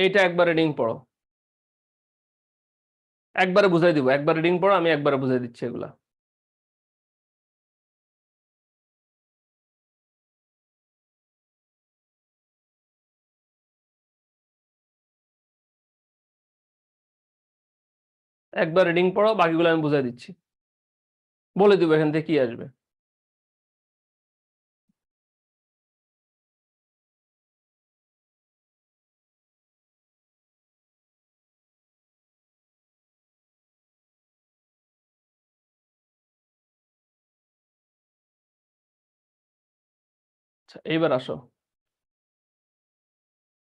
এইটা একবার রিডিং পড়ো, একবারে বুঝাই দিব, একবার রিডিং পড়ো, আমি একবারে বুঝাই দিচ্ছি এগুলা। একবার রিডিং পড়ো, বাকিগুলো আমি বুঝাই দিচ্ছি, বলে দিব এখান থেকে কি আসবে। আচ্ছা এইবার আসো,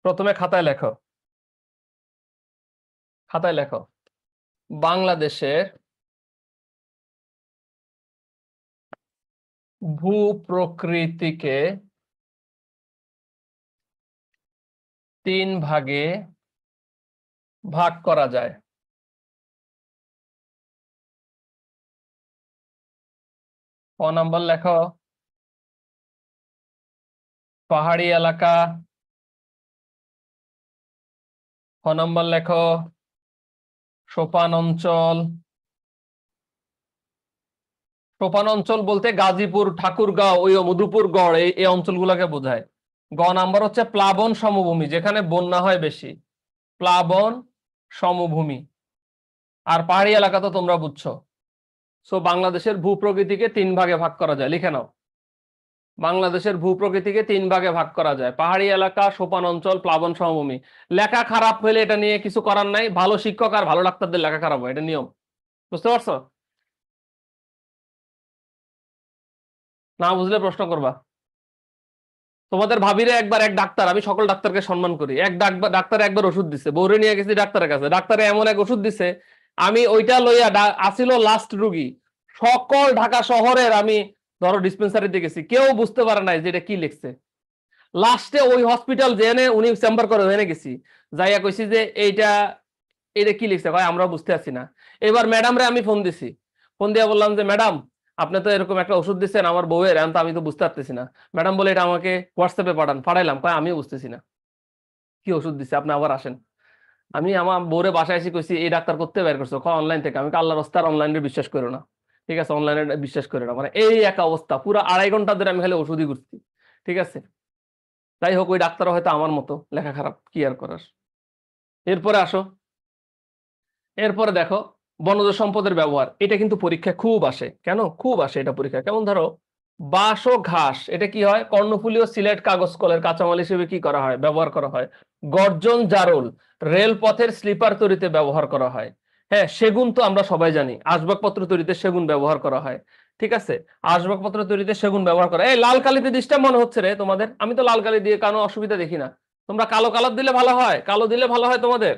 প্রথমে খাতায় লেখো, খাতায় লেখো বাংলাদেশের ভূপ্রকৃতিকে 3 ভাগে ভাগ করা যায়। ক নাম্বার লেখো, পাহাড়ি এলাকা। খ নাম্বার লেখো, সোপান অঞ্চল। সোপান অঞ্চল বলতে গাজীপুর, ঠাকুরগাঁও, ওই মধুপুরগড়, এই অঞ্চলগুলোকে বোঝায়। গ নাম্বার হচ্ছে প্লাবন সমভূমি, যেখানে বন্যা হয় বেশি, প্লাবন সমভূমি। আর পাহাড়ি এলাকা তো তোমরা বুঝছো। সো বাংলাদেশের ভূপ্রকৃতিকে 3 ভাগে ভাগ করা যায়, লিখে নাও। বাংলাদেশের ভূপ্রকৃতিকে 3 ভাগে ভাগ করা যায়, পাহাড়ি এলাকা, সোপান অঞ্চল, প্লাবন সমভূমি। লেখা খারাপ হলে এটা নিয়ে কিছু করার নাই, ভালো শিক্ষক আর ভালো ডাক্তারদের লেখা খারাপ হয়, এটা নিয়ম। বুঝতে পারছো? না বুঝলে প্রশ্ন করবা। তোমাদের ভাবিরে একবার, এক ডাক্তার, আমি সকল ডাক্তারকে সম্মান করি, এক ডাক্তার একবার ওষুধ দিছে, বউরে নিয়ে গেছি ডাক্তারের কাছে, ডাক্তারে এমন এক ওষুধ দিছে, আমি ওইটা লইয়া আসিল লাস্ট রুগী, সকল ঢাকা শহরের আমি ধরো ডিসপেন্সারিতে গেছি, কেউ বুঝতে পারে নাই যে এটা কি লিখছে। লাস্টে ওই হসপিটাল যেনে উনি চেম্বার করে ওখানে গেছি, যাইয়া কইছি যে এইটা এটা কি লিখছে, ভাই আমরা বুঝতে পারছি না। এবার ম্যাডাম রে আমি ফোন দিছি, ফোন দিয়ে বললাম যে ম্যাডাম আপনি তো এরকম একটা ওষুধ দিচ্ছেন আমার বউয়ের, আমি তো বুঝতে পারতেছি না। ম্যাডাম বলে এটা আমাকে হোয়াটসঅ্যাপে পাঠান, পাঠাইলাম, কয় আমিও বুঝতেছি না কি ওষুধ দিচ্ছে, আপনি আবার আসেন। আমি আমার বউরে বাসায় এসে কইছি এই ডাক্তার করতে বের করছো, অনলাইন থেকে। আমি আল্লাহর রাস্তার অনলাইনে বিশ্বাস করো না, ঠিক আছে, অনলাইনে বিশ্বাস করে না। মানে এই এক অবস্থা, পুরো 2.5 ঘন্টা ধরে আমি খালি ওষুধই করছি, ঠিক আছে। যাই হোক, ওই ডাক্তার হয়তো আমার মতো লেখা খারাপ, কি আর করার। এরপরে আসো, এরপরে দেখো বনজ সম্পদের ব্যবহার, এটা কিন্তু পরীক্ষায় খুব আসে। কেন খুব আসে এটা পরীক্ষা? কেমন ধরো, বাঁশ ও ঘাস, এটা কি হয়? কর্ণফুলী ও সিলেট কাগজ কলের কাঁচামাল হিসেবে কি করা হয়? ব্যবহার করা হয়। গর্জন জারল রেলপথের স্লিপার তৈরিতে ব্যবহার করা হয়। হ্যাঁ, সেগুন তো আমরা সবাই জানি, আসবাবপত্র তৈরিতে সেগুন ব্যবহার করা হয়, ঠিক আছে। আসবাবপত্র তৈরিতে সেগুন ব্যবহার করা। এই লাল কালিতে ডিস্টার্ব মনে হচ্ছে রে তোমাদের, আমি তো লাল কালি দিয়ে কোনো অসুবিধা দেখি না। তোমরা কালো কালার দিলে ভালো হয়, কালো দিলে ভালো হয় তোমাদের।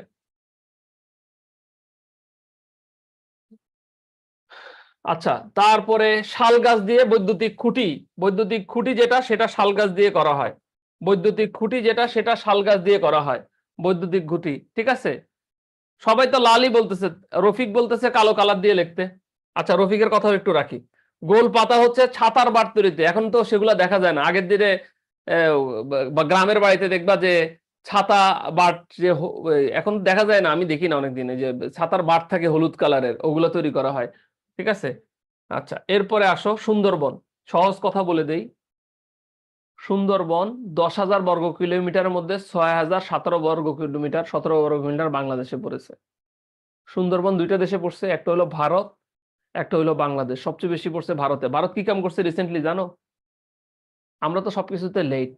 আচ্ছা, তারপরে শাল গাছ দিয়ে বৈদ্যুতিক খুঁটি, বৈদ্যুতিক খুঁটি যেটা সেটা শাল গাছ দিয়ে করা হয়, বৈদ্যুতিক খুঁটি যেটা সেটা শাল গাছ দিয়ে করা হয়, বৈদ্যুতিক খুঁটি, ঠিক আছে। সবাই তো লালই বলতেছে, রফিক বলতেছে কালো কালার দিয়ে লিখতে। আচ্ছা রফিকের কথাও একটু রাখি। গোল পাতা হচ্ছে ছাতার বাট তৈরিতে, এখন তো সেগুলা দেখা যায় না, আগের দিনে বা গ্রামের বাড়িতে দেখবা যে ছাতা বাট যে এখন দেখা যায় না, আমি দেখি না অনেকদিনে, যে ছাতার বাট থাকে হলুদ কালারের, ওগুলো তৈরি করা হয়, ঠিক আছে। আচ্ছা এরপরে আসো সুন্দরবন, সহজ কথা বলে দেই। সুন্দরবন 10,000 বর্গ কিলোমিটারের মধ্যে 6,017 বর্গ কিলোমিটার, 17 বর্গ কিলোমিটার বাংলাদেশে পড়েছে। সুন্দরবন দুইটা দেশে পড়ছে, একটা হলো ভারত, একটা হলো বাংলাদেশ। সবচেয়ে বেশি পড়ছে ভারতে। ভারত কি কাম করছে রিসেন্টলি জানো? আমরা তো সবকিছুতে লেট।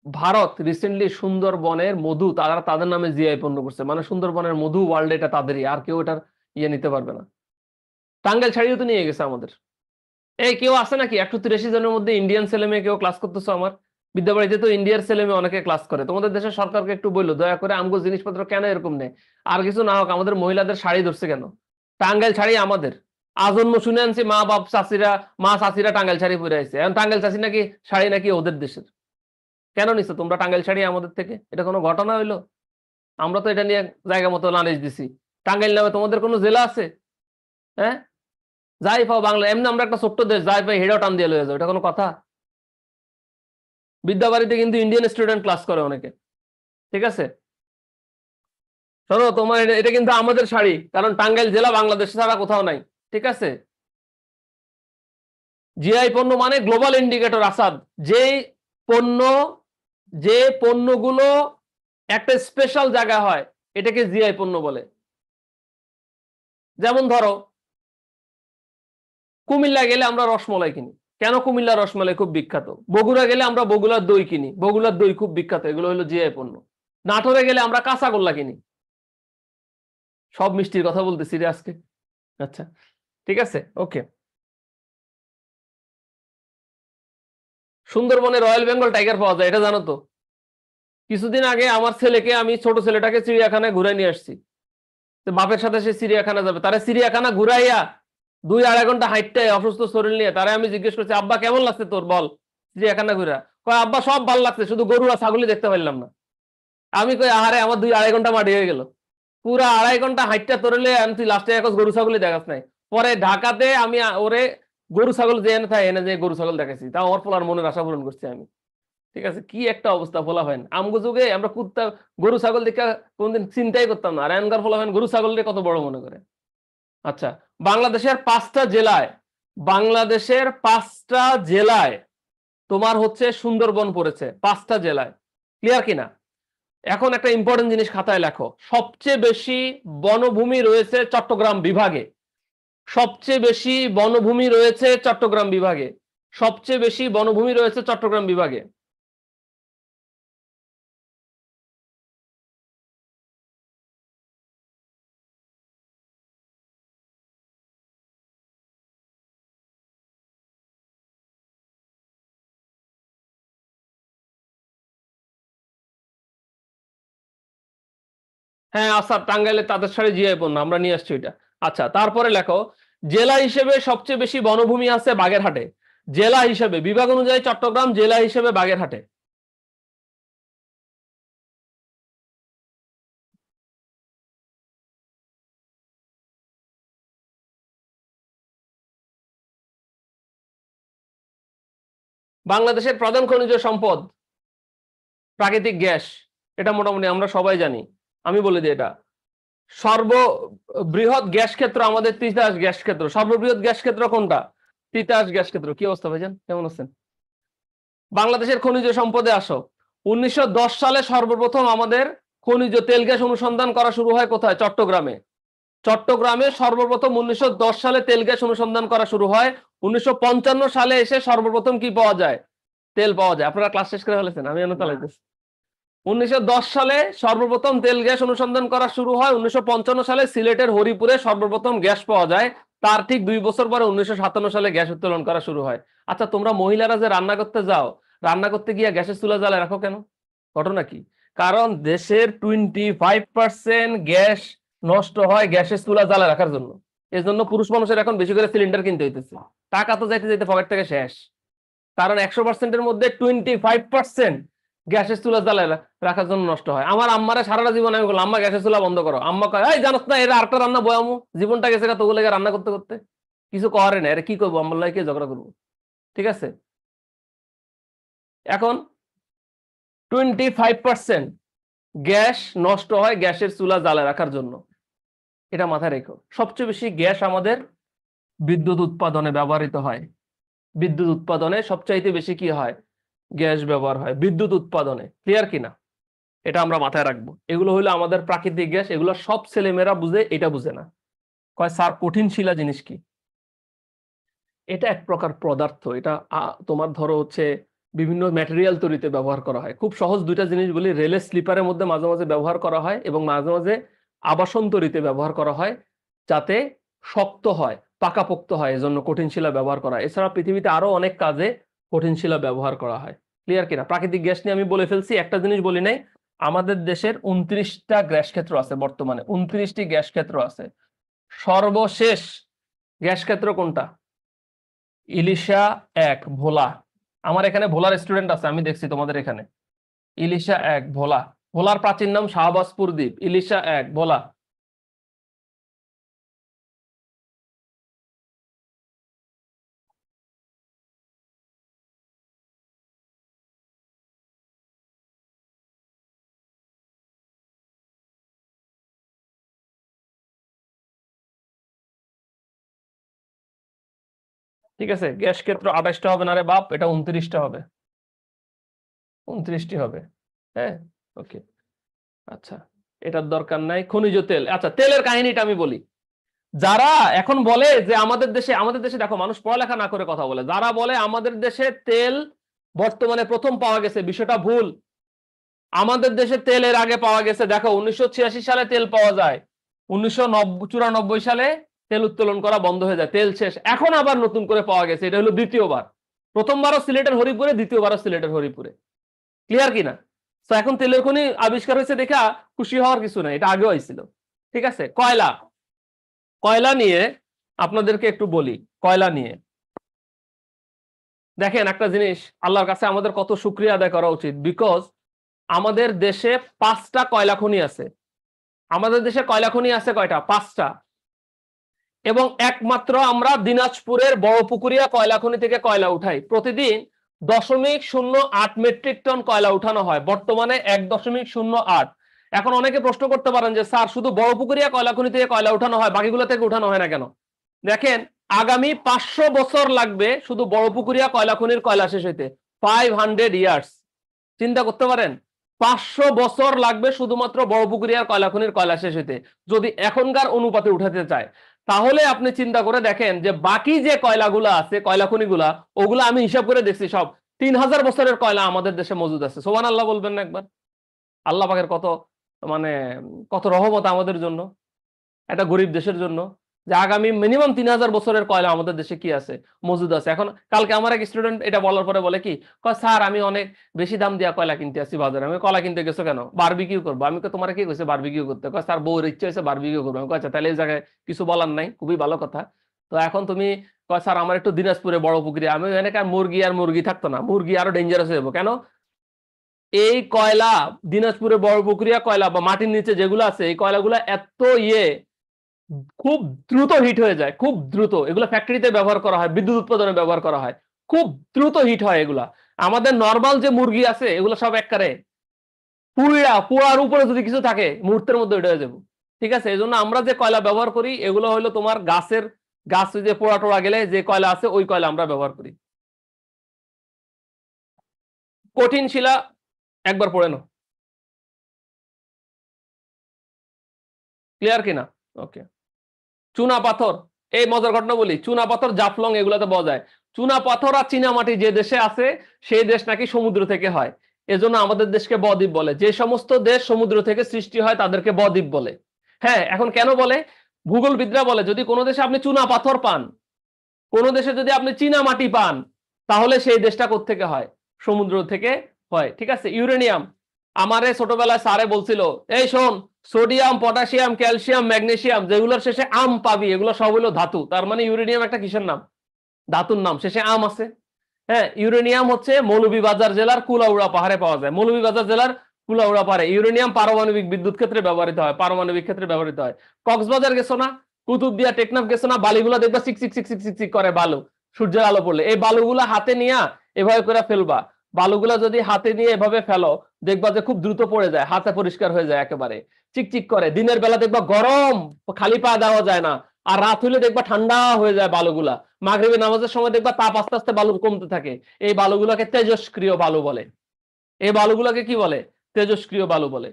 ভারত রিসেন্টলি সুন্দরবনের মধু তারা তাদের নামে জিআই পণ্য করছে, মানে সুন্দরবনের মধু ওয়ার্ল্ড এটা তাদেরই, আর কেউ এটার ইয়ে নিতে পারবে না। টাঙ্গাইল ছাড়িয়ে তো নিয়ে গেছে আমাদের। এই কেউ আছে নাকি 183 জনের মধ্যে ইন্ডিয়ান ছেলে মেয়ে কেউ ক্লাস করতেছো? আমার বিদ্যাবাড়িতে তো ইন্ডিয়ার ছেলে মেয়ে অনেকে ক্লাস করে। তোমাদের দেশের সরকারকে একটু বললো দয়া করে আমগো জিনিসপত্র কেন এরকম নেই। আর কিছু না হোক, আমাদের মহিলাদের শাড়ি ধরছে কেন? টাঙ্গাইল শাড়ি আমাদের আজন্ম শুনে আনছি, মা বাপ চাষিরা, মা চাষিরা টাঙ্গাইল শাড়ি পরে আছে, এখন টাঙ্গাইল চাষি নাকি শাড়ি নাকি ওদের দেশের। কেন নিছো তোমরা টাঙ্গাইল শাড়ি আমাদের থেকে? এটা কোনো ঘটনা হইলো? আমরা তো এটা নিয়ে জায়গা মতো নালিশ দিছি। টাঙ্গাইল নামে তোমাদের কোনো জেলা আছে? হ্যাঁ, যাই পাও বাংলা, এমনি আমরা একটা ছোট্ট দেশ, যাই পাই হেডাও টান দিয়ে লয়ে যাও, এটা কোনো কথা? বিদ্যাবাড়িতে কিন্তু ইন্ডিয়ান স্টুডেন্ট ক্লাস করে অনেকে, ঠিক আছে। শোনো, তোমার এটা কিন্তু আমাদের শাড়ি, কারণ টাঙ্গাইল জেলা বাংলাদেশ ছাড়া কোথাও নাই। ঠিক আছে, জিআই পণ্য মানে গ্লোবাল ইন্ডিকেটর আসাদ। যে পণ্য, যে পণ্যগুলো একটা স্পেশাল জায়গা হয়, এটাকে জিআই পণ্য বলে। যেমন ধরো, কুমিল্লা গেলে আমরা রসমলাই কিনি, কেন? কুমিল্লা রসমালাই খুব বিখ্যাত। বগুড়া গেলে আমরা বগুড়ার দই কিনি, বগুড়ার দই খুব বিখ্যাত, এগুলো হলো জিআই পণ্য। নাটোরে গেলে আমরা কাঁচাগোল্লা কিনি। সব মিষ্টির কথা বলতেছি রে আজকে। আচ্ছা, ঠিক আছে, ওকে। সুন্দরবনে রয়্যাল বেঙ্গল টাইগার পাওয়া যায়, এটা জানো তো? কিছুদিন আগে আমার ছেলেকে, আমি ছোট ছেলেটাকে চিড়িয়াখানায় ঘুরে নিয়ে আসছি। তো বাপের সাথে সে চিড়িয়াখানা যাবে, তারা চিড়িয়াখানা ঘুরাইয়া 2-2.5 ঘন্টা হাইটটাই অসুস্থ শরীর নিয়ে, তারা আমি জিজ্ঞেস করছি, আব্বা কেমন লাগছে তোর, বল চিড়িয়াখানা ঘুরা? কয় আব্বা সব ভালো লাগছে, শুধু গরু আর ছাগলই দেখতে পারলাম না। আমি কই আহারে, আমার 2-2.5 ঘন্টা মাটি হয়ে গেল। পুরা 2.5 ঘন্টা হাইটটা তোরলে আমি, তুই লাস্টে এখন গরু ছাগলই দেখাস নাই। পরে ঢাকাতে আমি ওরে গরু ছাগল যে এনে থাকে, এনে যে গরু ছাগল দেখাইছি, তাও আমার পোলার মনের আশা পূরণ করছি আমি। ঠিক আছে, কি একটা অবস্থা পোলা হয়। আমগো যুগে আমরা কুত্তা গরু ছাগল দেখে কোনদিন চিন্তাই করতাম না, আর এনকার পোলা হয় গরু ছাগল কত বড় মনে করে। আচ্ছা, বাংলাদেশের 5টা জেলায়, বাংলাদেশের 5টা জেলায় তোমার হচ্ছে সুন্দরবন পড়েছে, 5টা জেলায়। ক্লিয়ার কিনা? এখন একটা ইম্পর্টেন্ট জিনিস খাতায় লেখো, সবচেয়ে বেশি বনভূমি রয়েছে চট্টগ্রাম বিভাগে। সবচেয়ে বেশি বনভূমি রয়েছে চট্টগ্রাম বিভাগে। সবচেয়ে বেশি বনভূমি রয়েছে চট্টগ্রাম বিভাগে। হ্যাঁ আচ্ছা, টাঙ্গাইলে তাঁতের শাড়ি জিআই পণ্য, আমরা নিয়ে আসছি ওইটা। আচ্ছা, তারপরে লেখো, জেলা হিসেবে সবচেয়ে বেশি বনভূমি আছে বাগেরহাটে। জেলা হিসেবে, বিভাগ অনুযায়ী চট্টগ্রাম, জেলা হিসেবে বাগেরহাটে। বাংলাদেশের প্রধান খনিজ সম্পদ প্রাকৃতিক গ্যাস, এটা মোটামুটি আমরা সবাই জানি। আমি বলে দিই, এটা সর্ববৃহৎ গ্যাস ক্ষেত্র আমাদের তিতাস গ্যাস ক্ষেত্র। সর্ববৃহৎ গ্যাস ক্ষেত্র কোনটা? তিতাস গ্যাস ক্ষেত্র। কি অবস্থা ভাইজান, কেমন আছেন? বাংলাদেশের খনিজ সম্পদে আসো। 1910 সালে সর্বপ্রথম আমাদের খনিজ তেল গ্যাস অনুসন্ধান করা শুরু হয় কোথায়? চট্টগ্রামে। চট্টগ্রামে সর্বপ্রথম 1910 সালে তেল গ্যাস অনুসন্ধান করা শুরু হয়। 1955 সালে এসে সর্বপ্রথম কি পাওয়া যায়? তেল পাওয়া যায়। আপনারা ক্লাস শেষ করে ফেলেছেন, আমি এনে চালাইতেছি। 1910 সালে সর্বপ্রথম তেল গ্যাস অনুসন্ধান করা শুরু হয়। 1955 সালে সিলেটের হরিপুরে সর্বপ্রথম গ্যাস পাওয়া যায়। তার ঠিক 2 বছর পরে 1957 সালে গ্যাস উত্তোলন করা শুরু হয়। আচ্ছা, তোমরা মহিলারা যে রান্না করতে যাও, রান্না করতে গিয়ে গ্যাসের চুলা জ্বালায় রাখো কেন? ঘটনা কি? কারণ দেশের 25% গ্যাস নষ্ট হয় গ্যাসের চুলা জ্বালা রাখার জন্য। এই জন্য পুরুষ মানুষের এখন বেশি করে সিলিন্ডার কিনতে হইতেছে। টাকা তো যাইতে যাইতে পকেট থেকে শেষ। কারণ 100%-এর মধ্যে 25% গ্যাসের চুলা জ্বালায় রাখার জন্য নষ্ট হয়। আমার আম্মারা সারাটা জীবন আমি বললাম, আম্মা গ্যাসের চুলা বন্ধ করো। আম্মা কয়, এই জানোস না এরা আরেকটা রান্না বয়ামু, জীবনটা গেছে তো ওগুলো রান্না করতে করতে। কিছু করে না, এরা কি করবো, আম্মার লাগে ঝগড়া করবো। ঠিক আছে, এখন 25% গ্যাস নষ্ট হয় গ্যাসের চুলা জ্বালায় রাখার জন্য। এটা মাথায় রেখো। সবচেয়ে বেশি গ্যাস আমাদের বিদ্যুৎ উৎপাদনে ব্যবহৃত হয়। বিদ্যুৎ উৎপাদনে সবচাইতে বেশি কি হয়? গ্যাস ব্যবহার হয় বিদ্যুৎ উৎপাদনে। ক্লিয়ার কিনা? এটা আমরা মাথায় রাখবো। এগুলো হলো আমাদের প্রাকৃতিক গ্যাস, এগুলো সব ছেলেমেয়েরা বুঝে, এটা বুঝে না। কয় স্যার কঠিন শিলা জিনিস কি? এটা এক প্রকার পদার্থ। এটা তোমার ধরো হচ্ছে বিভিন্ন ম্যাটেরিয়াল তৈরিতে ব্যবহার করা হয়। খুব সহজ দুইটা জিনিস বলি, রেলের স্লিপারের মধ্যে মাঝে মাঝে ব্যবহার করা হয়, এবং মাঝে মাঝে আবাসন তৈরিতে ব্যবহার করা হয়, যাতে শক্ত হয়, পাকাপোক্ত হয়, এজন্য কঠিন শিলা ব্যবহার করা হয়। এছাড়া পৃথিবীতে আরো অনেক কাজে কঠিন শিলা ব্যবহার করা হয়। ক্লিয়ার কিনা? প্রাকৃতিক গ্যাস নিয়ে আমি বলে ফেলছি, একটা জিনিস বলি নাই, আমাদের দেশের 29টা গ্যাস ক্ষেত্র আছে, বর্তমানে 29টি গ্যাস ক্ষেত্র আছে। সর্বশেষ গ্যাস ক্ষেত্র কোনটা? ইলিশা 1 ভোলা। আমার এখানে ভোলার স্টুডেন্ট আছে, আমি দেখছি তোমাদের এখানে। ইলিশা 1 ভোলা। ভোলার প্রাচীন নাম শাহবাজপুর দ্বীপ। ইলিশা 1 ভোলা। ঠিক আছে, গ্যাস ক্ষেত্র 28টা হবে না রে বাপ, এটা 29টা হবে, 29টি হবে। হ্যাঁ, ওকে। আচ্ছা, এটার দরকার নাই। খনিজ তেল, আচ্ছা তেলের কাহিনীটা আমি বলি। যারা এখন বলে যে আমাদের দেশে দেখো, মানুষ পড়ালেখা না করে কথা বলে, যারা বলে আমাদের দেশে তেল বর্তমানে প্রথম পাওয়া গেছে, বিষয়টা ভুল। আমাদের দেশে তেলের আগে পাওয়া গেছে। দেখো 1986 সালে তেল পাওয়া যায়, 1994 সালে তেল উত্তোলন করা বন্ধ হয়ে যায়, তেল শেষ, এখন আবার নতুন করে পাওয়া গেছে, এটা হলো দ্বিতীয়বার। প্রথমবারও সিলেটের হরিপুরে, দ্বিতীয়বারও সিলেটের হরিপুরে। ক্লিয়ার কিনা? তো এখন তেলের খনি আবিষ্কার হয়েছে দেখা খুশি হওয়ার কিছু নাই, এটা আগেও হয়েছিল। ঠিক আছে, কয়লা, কয়লা নিয়ে আপনাদেরকে একটু বলি। কয়লা নিয়ে দেখেন একটা জিনিস, আল্লাহর কাছে আমাদের কত শুকরিয়া আদায় করা উচিত, বিকজ আমাদের দেশে 5টা কয়লা খনি আছে। আমাদের দেশে কয়লা খনি আছে কয়টা? 5টা। এবং একমাত্র আমরা দিনাজপুরের বড়পুকুরিয়া কয়লা খনি থেকে কয়লা উঠাই। প্রতিদিন 0.08 মেট্রিক টন কয়লা উঠানো হয়, বর্তমানে 1.08। এখন অনেকে প্রশ্ন করতে পারেন যে স্যার শুধু বড়পুকুরিয়া কয়লা খনি থেকে কয়লা উঠানো হয়, বাকিগুলো থেকে উঠানো হয় না কেন? দেখেন, আগামী 500 বছর লাগবে শুধু বড়পুকুরিয়া কয়লা খনির কয়লা শেষ হইতে, 500 ইয়ার্স। চিন্তা করতে পারেন, 500 বছর লাগবে শুধুমাত্র বড়পুকুরিয়ার কয়লা খনির কয়লা শেষ হইতে, যদি এখনকার অনুপাতে উঠাতে চায়। তাহলে আপনি চিন্তা করে দেখেন যে বাকি যে কয়লাগুলো আছে, কয়লা খনিগুলা, ওগুলো আমি হিসাব করে দেখছি, সব 3000 বছরের কয়লা আমাদের দেশে মজুদ আছে। সুবহানাল্লাহ বলবেন না একবার? আল্লাহ পাকের কত মানে কত রহমত আমাদের জন্য, একটা গরিব দেশের জন্য, যে আগামী মিনিমাম 3000 বছরের কয়লা আমাদের দেশে কি আছে, মজুদ আছে। এখন কালকে আমার এক স্টুডেন্ট এটা বলার পরে বলে কি, স্যার আমি অনেক বেশি দাম দিয়া কয়লা কিনতে আসি বাজারে। আমি কয়লা কিনতে গেছো কেন? বারবিকিউ করবো। আমি তোমার কি কইছে বারবিকিউ করতে? স্যার বউর ইচ্ছে হয়েছে বারবিকিউ করবো। আমি আচ্ছা তাহলে এই জায়গায় কিছু বলার নাই, খুবই ভালো কথা। তো এখন তুমি স্যার আমার একটু দিনাজপুরে বড় পুকুরে, আমি এখানে মুরগি আর মুরগি থাকতো না, মুরগি আরো ডেঞ্জারাস হয়ে যাবো। কেন? এই কয়লা, দিনাজপুরে বড় পুকুরিয়া কয়লা বা মাটির নিচে যেগুলো আছে, এই কয়লাগুলো এত খুব দ্রুত হিট হয়ে যায়, খুব দ্রুত। এগুলো ফ্যাক্টরিতে ব্যবহার করা হয়, বিদ্যুৎ উৎপাদনে ব্যবহার করা হয়, খুব দ্রুত হিট হয় এগুলা। আমাদের নরমাল যে মুরগি আছে এগুলো সব একবারে পুরার উপরে যদি কিছু থাকে মুহূর্তের মধ্যে উঠে যাবে। ঠিক আছে, এই জন্য আমরা যে কয়লা ব্যবহার করি এগুলো হলো তোমার গাছ যে পোড়া টোড়া গেলে যে কয়লা আছে ওই কয়লা আমরা ব্যবহার করি। কঠিন শিলা একবার পড়ে নাও, ক্লিয়ার কিনা? ওকে। চুনা পাথর, এই মজার ঘটনা বলি, চুনা পাথর জাফলং এগুলাতে পাওয়া যায়। চুনা পাথর আর চীনামাটি যে দেশে আছে সেই দেশ নাকি সমুদ্র থেকে হয়, এজন্য আমাদের দেশকে বদ্বীপ বলে। যে সমস্ত দেশ সমুদ্র থেকে সৃষ্টি হয় তাদেরকে বদ্বীপ বলে। হ্যাঁ, এখন কেন বলে? ভূগোলবিদরা বলে যদি কোনো দেশে আপনি চুনা পাথর পান, কোনো দেশে যদি আপনি চীনা মাটি পান, তাহলে সেই দেশটা কোত্থেকে হয়? সমুদ্র থেকে হয়। ঠিক আছে, ইউরেনিয়াম, আমারে ছোটবেলায় স্যারে বলছিল, এই শোন, সোডিয়াম, পটাশিয়াম, ক্যালসিয়াম, ম্যাগনেসিয়াম যেগুলোর শেষে আম পাবি, এগুলো সব হলো ধাতু। তার মানে ইউরেনিয়াম একটা কিসের নাম? ধাতুর নাম, শেষে আম আছে। হ্যাঁ, ইউরেনিয়াম হচ্ছে মৌলভীবাজার জেলার কুলাউড়া পাহাড়ে পাওয়া যায়। মৌলভীবাজার জেলার কুলাউড়া পাহাড়ে ইউরেনিয়াম পারমাণবিক বিদ্যুৎ ক্ষেত্রে ব্যবহৃত হয়, পারমাণবিক ক্ষেত্রে ব্যবহৃত হয়। কক্সবাজার গেছো না, কুতুবদিয়া, টেকনাফ গেছো না, বালিগুলা দেখবা চিক চিক চিক চিক চিক চিক করে বালু, সূর্যের আলো পড়লে। এই বালুগুলা হাতে নিয়ে এভাবে করে ফেলবা। বালুগুলা যদি হাতে নিয়ে এভাবে ফেলো, দেখবা যে খুব দ্রুত পড়ে যায়, হাতে পরিষ্কার হয়ে যায়, একেবারে চিকচিক করে। দিনের বেলা দেখবা গরম, খালি পা দেওয়া যায় না, আর রাত হইলে দেখবা ঠান্ডা হয়ে যায় বালুগুলা। মাগরিবের নামাজের সময় দেখবা তাপ আস্তে আস্তে বালু কমতে থাকে। এই বালুগুলোকে তেজস্ক্রিয় বালু বলে। এই বালুগুলোকে কি বলে? তেজস্ক্রিয় বালু বলে।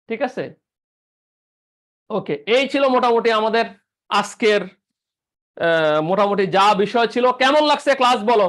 ঠিক আছে, ওকে। এই ছিল মোটামুটি আমাদের আজকের মোটামুটি যা বিষয় ছিল। কেমন লাগছে ক্লাস বলো?